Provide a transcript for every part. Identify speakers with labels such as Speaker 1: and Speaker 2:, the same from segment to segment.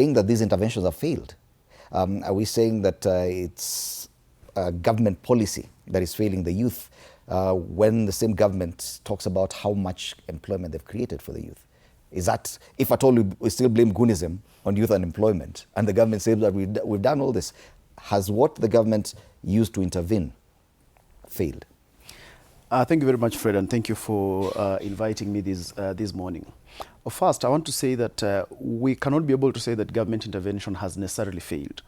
Speaker 1: saying that these interventions have failed? Are we saying that it's government policy that is failing the youth when the same government talks about how much employment they've created for the youth? Is that, if at all we still blame Goonism on youth unemployment, and the government says that we've done all this, has what the government used to intervene failed?
Speaker 2: Thank you very much, Fred, and thank you for inviting me this morning. First, I want to say that we cannot be able to say that government intervention has necessarily failed,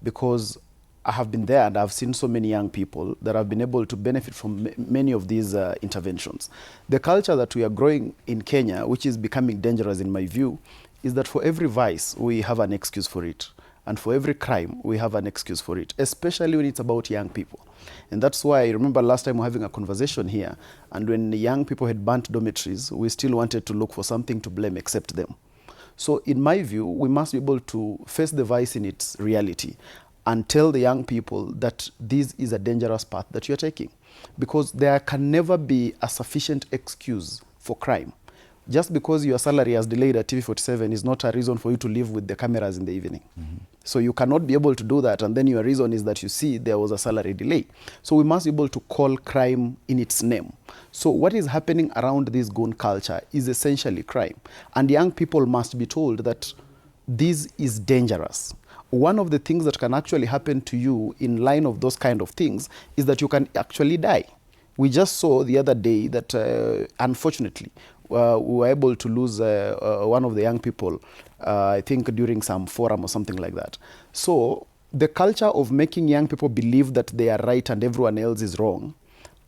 Speaker 2: because I have been there and I've seen so many young people that have been able to benefit from many of these interventions. The culture that we are growing in Kenya, which is becoming dangerous in my view, is that for every vice, we have an excuse for it. And for every crime, we have an excuse for it, especially when it's about young people. And that's why I remember last time we were having a conversation here, and when the young people had burnt dormitories, we still wanted to look for something to blame except them. So in my view, we must be able to face the vice in its reality and tell the young people that this is a dangerous path that you're taking. Because there can never be a sufficient excuse for crime. Just because your salary has delayed at TV47 is not a reason for you to live with the cameras in the evening. Mm-hmm. So you cannot be able to do that, and then your reason is that you see there was a salary delay. So we must be able to call crime in its name. So what is happening around this goon culture is essentially crime. And young people must be told that this is dangerous. One of the things that can actually happen to you in line of those kind of things is that you can actually die. We just saw the other day that, unfortunately, we were able to lose one of the young people, I think during some forum or something like that. So the culture of making young people believe that they are right and everyone else is wrong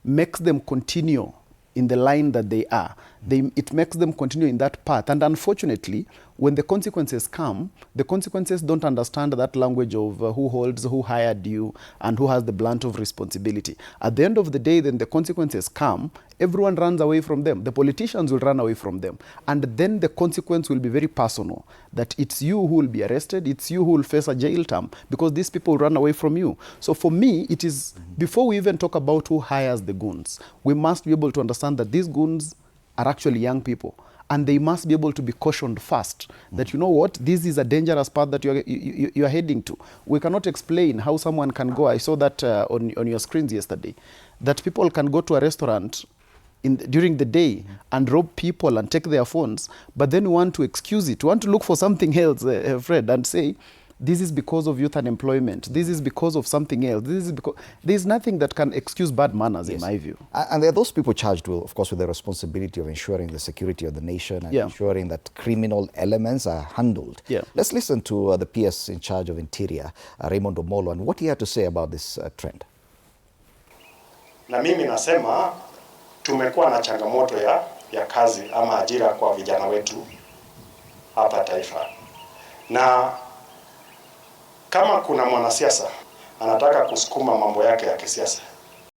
Speaker 2: makes them continue in the line that they are. It makes them continue in that path. And unfortunately, when the consequences come, the consequences don't understand that language of who hired you, and who has the brunt of responsibility. At the end of the day, then the consequences come, everyone runs away from them. The politicians will run away from them. And then the consequence will be very personal, that it's you who will be arrested, it's you who will face a jail term, because these people run away from you. So for me, it is, before we even talk about who hires the goons, we must be able to understand that these goons are actually young people. And they must be able to be cautioned first that, you know what, this is a dangerous path that you are heading to. We cannot explain how someone can go. I saw that on your screens yesterday, that people can go to a restaurant during the day and rob people and take their phones, but then we want to excuse it. We want to look for something else, Fred, and say, this is because of youth unemployment. This is because of something else. This is because there's nothing that can excuse bad manners, in my view.
Speaker 1: And there are those people charged with, of course, with the responsibility of ensuring the security of the nation and ensuring that criminal elements are handled. Let's listen to the PS in charge of Interior, Raymond Omolo, and what he had to say about this trend.
Speaker 3: Na mimi nasema tumekuwa na changamoto ya kazi ama ajira kwa vijana wetu hapa taifa. Na kama kuna mwanasiasa anataka kusukuma mambo yake ya kisiasa,